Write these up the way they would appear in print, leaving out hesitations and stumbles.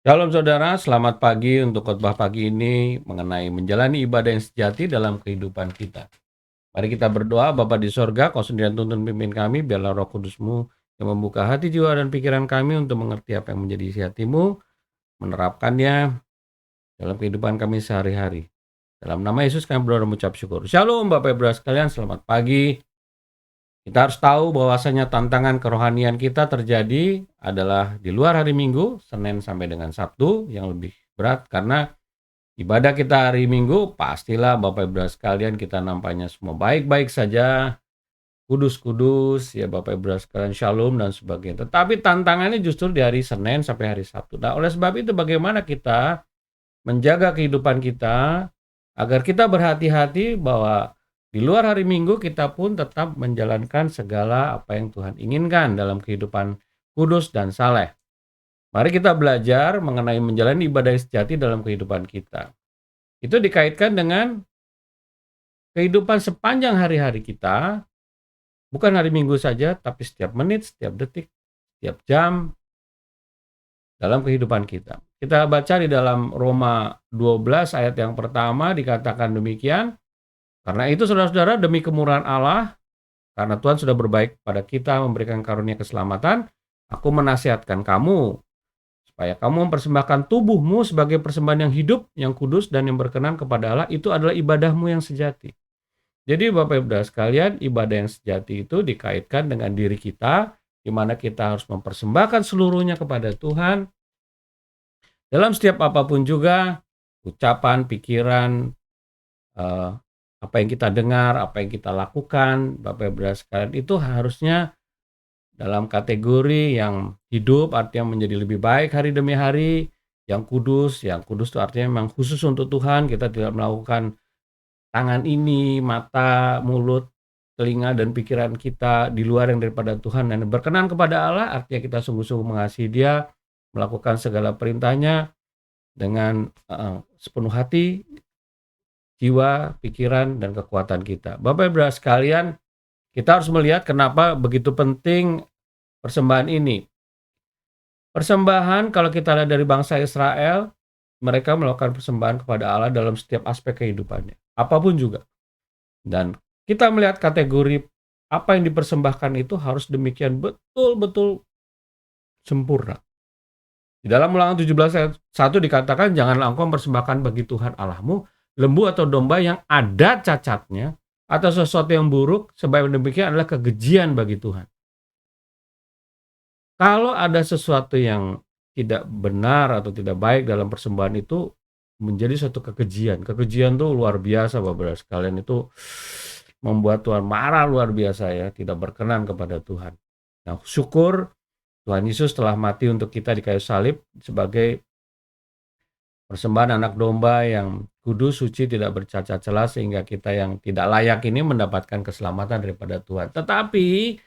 Shalom saudara, selamat pagi untuk khotbah pagi ini mengenai menjalani ibadah yang sejati dalam kehidupan kita. Mari kita berdoa, Bapa di sorga, kau sendirian tuntun pimpin kami, biarlah roh kudusmu yang membuka hati, jiwa, dan pikiran kami untuk mengerti apa yang menjadi isi hatimu, menerapkannya dalam kehidupan kami sehari-hari. Dalam nama Yesus kami berdoa dan mengucap syukur. Shalom Bapak Ibu sekalian, selamat pagi. Kita harus tahu bahwasanya tantangan kerohanian kita terjadi adalah di luar hari Minggu, Senin sampai dengan Sabtu, yang lebih berat karena ibadah kita hari Minggu pastilah Bapak Ibu sekalian kita nampaknya semua baik-baik saja, kudus-kudus, ya Bapak Ibu sekalian shalom dan sebagainya. Tetapi tantangannya justru di hari Senin sampai hari Sabtu. Nah, oleh sebab itu bagaimana kita menjaga kehidupan kita agar kita berhati-hati bahwa di luar hari Minggu kita pun tetap menjalankan segala apa yang Tuhan inginkan dalam kehidupan kudus dan saleh. Mari kita belajar mengenai menjalani ibadah yang sejati dalam kehidupan kita. Itu dikaitkan dengan kehidupan sepanjang hari-hari kita, bukan hari Minggu saja, tapi setiap menit, setiap detik, setiap jam dalam kehidupan kita. Kita baca di dalam Roma 12 ayat yang pertama dikatakan demikian, karena itu saudara-saudara demi kemurahan Allah, karena Tuhan sudah berbaik pada kita memberikan karunia keselamatan, aku menasihatkan kamu supaya kamu mempersembahkan tubuhmu sebagai persembahan yang hidup, yang kudus, dan yang berkenan kepada Allah. Itu adalah ibadahmu yang sejati. Jadi Bapak Ibu sekalian, ibadah yang sejati itu dikaitkan dengan diri kita, di mana kita harus mempersembahkan seluruhnya kepada Tuhan, dalam setiap apapun juga, ucapan, pikiran, eh, apa yang kita dengar, apa yang kita lakukan, Bapak Ibu sekalian, itu harusnya dalam kategori yang hidup, artinya menjadi lebih baik hari demi hari, yang kudus itu artinya memang khusus untuk Tuhan, kita tidak melakukan tangan ini, mata, mulut, telinga, dan pikiran kita di luar yang daripada Tuhan dan berkenan kepada Allah, artinya kita sungguh-sungguh mengasihi Dia, melakukan segala perintahnya dengan sepenuh hati, jiwa, pikiran, dan kekuatan kita. Bapak Ibu sekalian, kita harus melihat kenapa begitu penting persembahan ini. Persembahan kalau kita lihat dari bangsa Israel, mereka melakukan persembahan kepada Allah dalam setiap aspek kehidupannya, apapun juga. Dan kita melihat kategori apa yang dipersembahkan itu harus demikian betul-betul sempurna. Di dalam Ulangan 17 ayat 1 dikatakan, janganlah engkau mempersembahkan bagi Tuhan Allahmu lembu atau domba yang ada cacatnya atau sesuatu yang buruk, sebab demikian adalah kekejian bagi Tuhan. Kalau ada sesuatu yang tidak benar atau tidak baik dalam persembahan itu menjadi suatu kekejian. Kekejian itu luar biasa Bapak sekalian, itu membuat Tuhan marah luar biasa ya, tidak berkenan kepada Tuhan. Nah, syukur Tuhan Yesus telah mati untuk kita di kayu salib sebagai persembahan anak domba yang kudus, suci, tidak bercacat celah, sehingga kita yang tidak layak ini mendapatkan keselamatan daripada Tuhan. Tetapi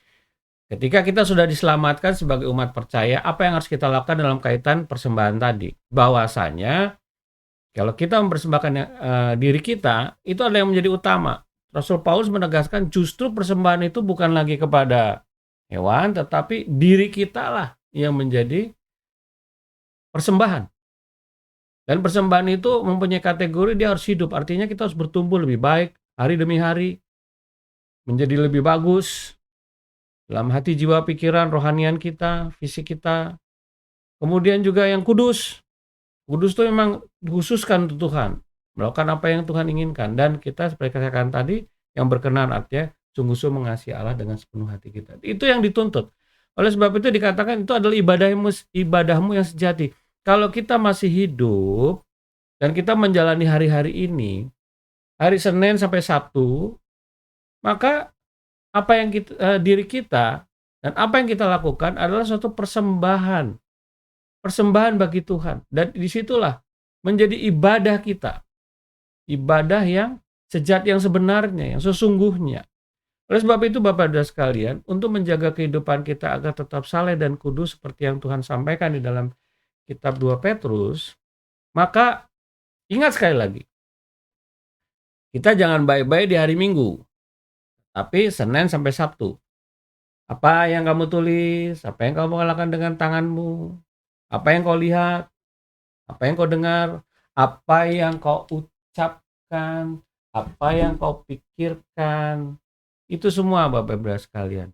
ketika kita sudah diselamatkan sebagai umat percaya, apa yang harus kita lakukan dalam kaitan persembahan tadi? Bahwasanya kalau kita mempersembahkan diri kita, itu adalah yang menjadi utama. Rasul Paulus menegaskan justru persembahan itu bukan lagi kepada hewan, tetapi diri kita lah yang menjadi persembahan. Dan persembahan itu mempunyai kategori dia harus hidup, artinya kita harus bertumbuh lebih baik hari demi hari, menjadi lebih bagus dalam hati, jiwa, pikiran, rohanian kita, fisik kita. Kemudian juga yang kudus. Kudus itu memang dikhususkan untuk Tuhan, melakukan apa yang Tuhan inginkan, dan kita seperti katakan tadi, yang berkenan artinya sungguh-sungguh mengasihi Allah dengan sepenuh hati kita. Itu yang dituntut. Oleh sebab itu dikatakan itu adalah ibadahmu yang sejati. Kalau kita masih hidup dan kita menjalani hari-hari ini, hari Senin sampai Sabtu, maka apa yang diri kita dan apa yang kita lakukan adalah suatu persembahan bagi Tuhan. Dan disitulah menjadi ibadah kita, ibadah yang sejati, yang sebenarnya, yang sesungguhnya. Oleh sebab itu Bapak dan sekalian, untuk menjaga kehidupan kita agar tetap saleh dan kudus seperti yang Tuhan sampaikan di dalam kitab 2 Petrus, maka ingat sekali lagi, kita jangan baik-baik di hari Minggu, tapi Senin sampai Sabtu. Apa yang kamu tulis, apa yang kamu lakukan dengan tanganmu, apa yang kau lihat, Apa yang kau dengar, apa yang kau ucapkan, apa yang kau pikirkan, itu semua Bapak Ibu sekalian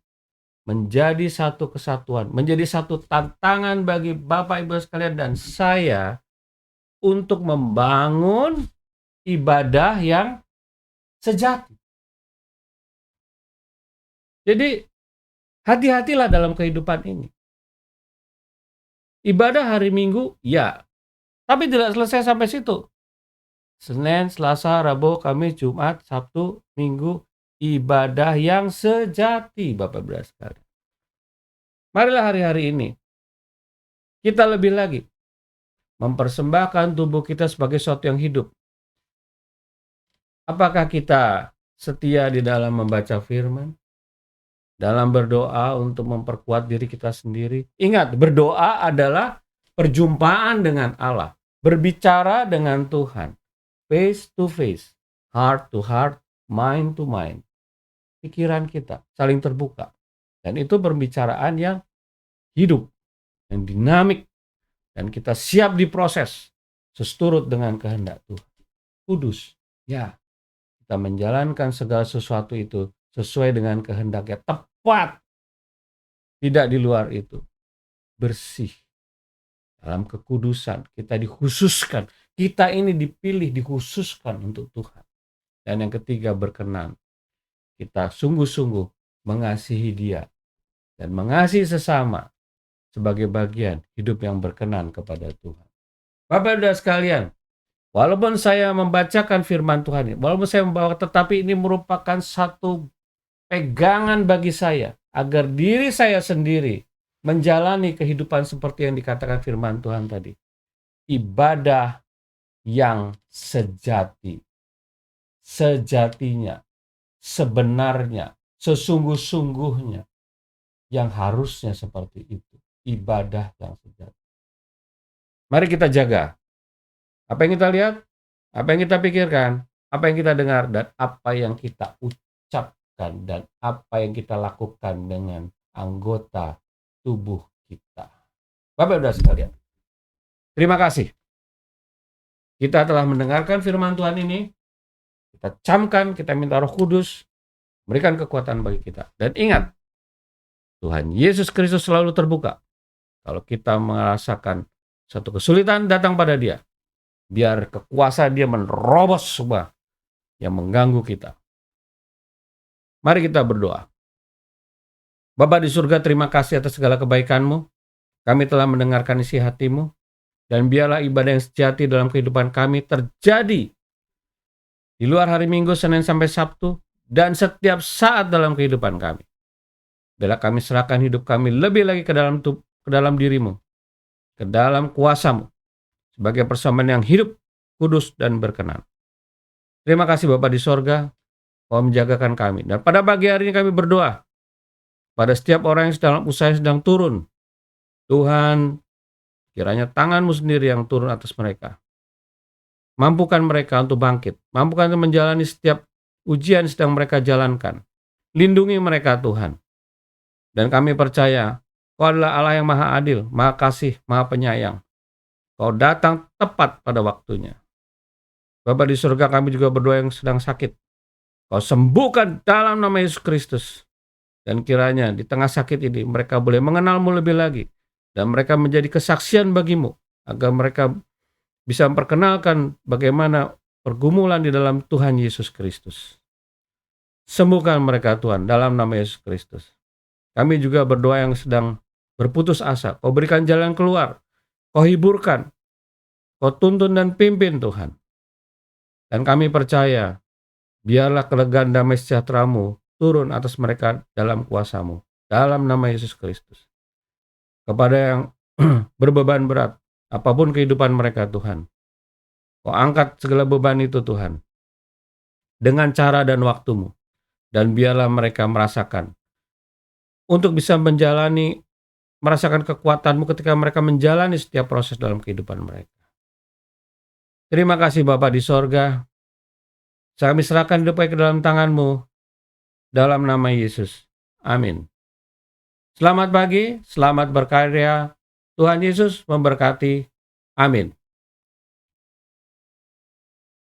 menjadi satu kesatuan, menjadi satu tantangan bagi Bapak Ibu sekalian dan saya untuk membangun ibadah yang sejati. Jadi hati-hatilah dalam kehidupan ini. Ibadah hari Minggu, ya, tapi tidak selesai sampai situ. Senin, Selasa, Rabu, Kamis, Jumat, Sabtu, Minggu, ibadah yang sejati, Bapak Ibu sekalian. Marilah hari-hari ini kita lebih lagi mempersembahkan tubuh kita sebagai sesuatu yang hidup. Apakah kita setia di dalam membaca firman? Dalam berdoa untuk memperkuat diri kita sendiri? Ingat, berdoa adalah perjumpaan dengan Allah. Berbicara dengan Tuhan. Face to face, heart to heart, mind to mind. Pikiran kita saling terbuka. Dan itu pembicaraan yang hidup, yang dinamik. Dan kita siap diproses seturut dengan kehendak Tuhan. Kudus, ya. Kita menjalankan segala sesuatu itu sesuai dengan kehendaknya, tepat, tidak di luar itu, bersih, dalam kekudusan. Kita dikhususkan, kita ini dipilih, dikhususkan untuk Tuhan. Dan yang ketiga, berkenan. Kita sungguh-sungguh mengasihi Dia dan mengasihi sesama sebagai bagian hidup yang berkenan kepada Tuhan. Bapak dan sekalian, walaupun saya membacakan firman Tuhan ini, walaupun saya membawa, tetapi ini merupakan satu pegangan bagi saya agar diri saya sendiri menjalani kehidupan seperti yang dikatakan firman Tuhan tadi. Ibadah yang sejati, sejatinya, sebenarnya, sesungguh-sungguhnya, yang harusnya seperti itu. Ibadah yang sejati. Mari kita jaga apa yang kita lihat, apa yang kita pikirkan, apa yang kita dengar, dan apa yang kita ucapkan, dan apa yang kita lakukan dengan anggota tubuh kita. Bapak Ibu sekalian, terima kasih. Kita telah mendengarkan firman Tuhan ini. Kita camkan, kita minta Roh Kudus berikan kekuatan bagi kita. Dan ingat, Tuhan Yesus Kristus selalu terbuka. Kalau kita merasakan satu kesulitan, datang pada Dia. Biar kekuasaan Dia menerobos semua yang mengganggu kita. Mari kita berdoa. Bapa di surga, terima kasih atas segala kebaikan-Mu. Kami telah mendengarkan isi hati-Mu. Dan biarlah ibadah yang sejati dalam kehidupan kami terjadi di luar hari Minggu, Senin sampai Sabtu, dan setiap saat dalam kehidupan kami. Biarlah kami serahkan hidup kami lebih lagi ke dalam diri-Mu, ke dalam kuasa-Mu, sebagai persembahan yang hidup, kudus, dan berkenan. Terima kasih Bapa di sorga, Kau menjagakan kami. Dan pada pagi hari ini kami berdoa, pada setiap orang yang dalam usaha sedang turun, Tuhan, kiranya tangan-Mu sendiri yang turun atas mereka. Mampukan mereka untuk bangkit. Mampukan untuk menjalani setiap ujian yang sedang mereka jalankan. Lindungi mereka Tuhan. Dan kami percaya Kau adalah Allah yang maha adil, maha kasih, maha penyayang. Kau datang tepat pada waktunya. Bapa di surga, kami juga berdoa yang sedang sakit. Kau sembuhkan dalam nama Yesus Kristus. Dan kiranya di tengah sakit ini mereka boleh mengenal-Mu lebih lagi. Dan mereka menjadi kesaksian bagi-Mu. Agar mereka bisa memperkenalkan bagaimana pergumulan di dalam Tuhan Yesus Kristus. Sembuhkan mereka Tuhan dalam nama Yesus Kristus. Kami juga berdoa yang sedang berputus asa. Kau berikan jalan keluar. Kau hiburkan. Kau tuntun dan pimpin Tuhan. Dan kami percaya, biarlah kelegaan damai sejahtera-Mu turun atas mereka dalam kuasa-Mu. Dalam nama Yesus Kristus. Kepada yang berbeban berat, apapun kehidupan mereka Tuhan, Kau angkat segala beban itu Tuhan, dengan cara dan waktu-Mu. Dan biarlah mereka merasakan, untuk bisa merasakan kekuatan-Mu ketika mereka menjalani setiap proses dalam kehidupan mereka. Terima kasih Bapa di sorga. Kami serahkan hidup ke dalam tangan-Mu, dalam nama Yesus. Amin. Selamat pagi, selamat berkarya. Tuhan Yesus memberkati. Amin.